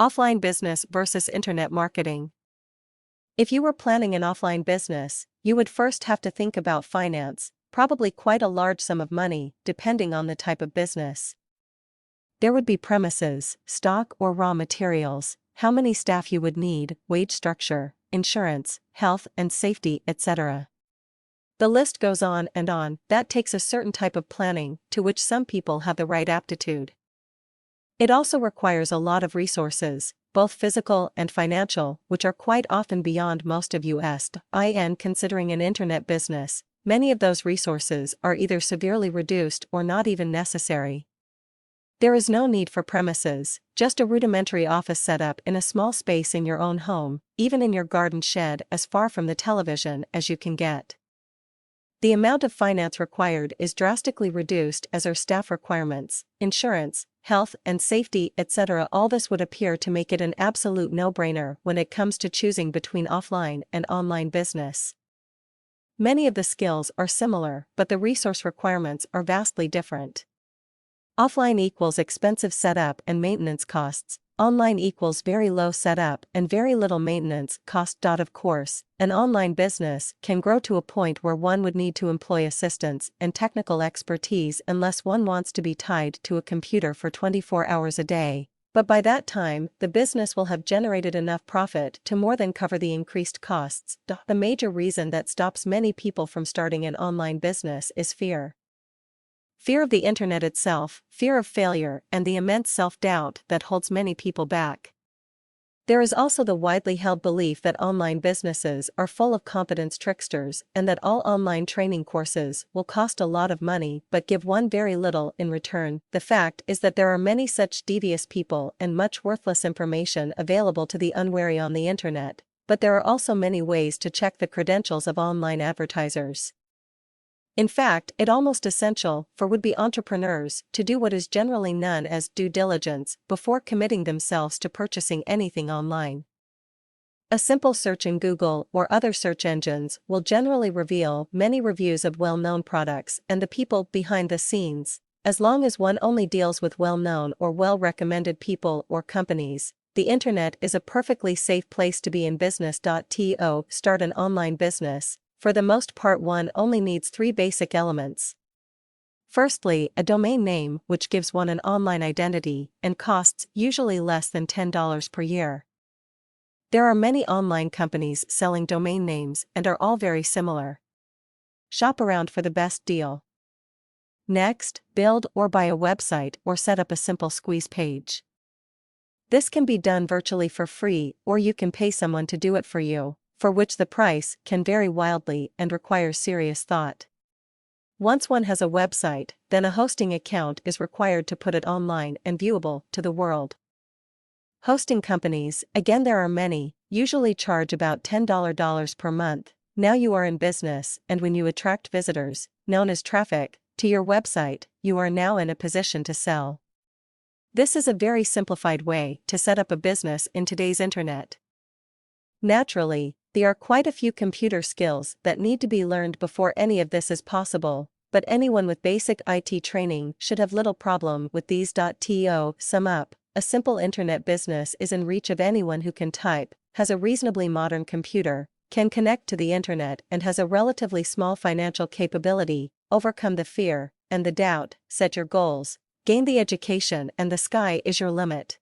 Offline business versus internet marketing. If you were planning an offline business, you would first have to think about finance, probably quite a large sum of money, depending on the type of business. There would be premises, stock or raw materials, how many staff you would need, wage structure, insurance, health and safety, etc. The list goes on and on. That takes a certain type of planning, to which some people have the right aptitude. It also requires a lot of resources, both physical and financial, which are quite often beyond most of us. Considering an internet business, many of those resources are either severely reduced or not even necessary. There is no need for premises, just a rudimentary office setup in a small space in your own home, even in your garden shed, as far from the television as you can get. The amount of finance required is drastically reduced, as are staff requirements, insurance, health and safety, etc. All this would appear to make it an absolute no-brainer when it comes to choosing between offline and online business. Many of the skills are similar, but the resource requirements are vastly different. Offline equals expensive setup and maintenance costs. Online equals very low setup and very little maintenance cost. Of course, an online business can grow to a point where one would need to employ assistants and technical expertise unless one wants to be tied to a computer for 24 hours a day. But by that time, the business will have generated enough profit to more than cover the increased costs. The major reason that stops many people from starting an online business is fear. Fear of the internet itself, fear of failure, and the immense self-doubt that holds many people back. There is also the widely held belief that online businesses are full of competence tricksters and that all online training courses will cost a lot of money but give one very little in return. The fact is that there are many such devious people and much worthless information available to the unwary on the internet, but there are also many ways to check the credentials of online advertisers. In fact, it's almost essential for would-be entrepreneurs to do what is generally known as due diligence before committing themselves to purchasing anything online. A simple search in Google or other search engines will generally reveal many reviews of well-known products and the people behind the scenes. As long as one only deals with well-known or well-recommended people or companies, the internet is a perfectly safe place to be in business. To start an online business, for the most part one only needs 3 basic elements. Firstly, a domain name, which gives one an online identity, and costs usually less than $10 per year. There are many online companies selling domain names and are all very similar. Shop around for the best deal. Next, build or buy a website or set up a simple squeeze page. This can be done virtually for free, or you can pay someone to do it for you, for which the price can vary wildly and requires serious thought. Once one has a website, then a hosting account is required to put it online and viewable to the world. Hosting companies, again there are many, usually charge about $10 per month. Now you are in business, and when you attract visitors, known as traffic, to your website, you are now in a position to sell. This is a very simplified way to set up a business in today's internet. Naturally, there are quite a few computer skills that need to be learned before any of this is possible, but anyone with basic IT training should have little problem with these. To sum up, a simple internet business is in reach of anyone who can type, has a reasonably modern computer, can connect to the internet and has a relatively small financial capability. Overcome the fear and the doubt, set your goals, gain the education, and the sky is your limit.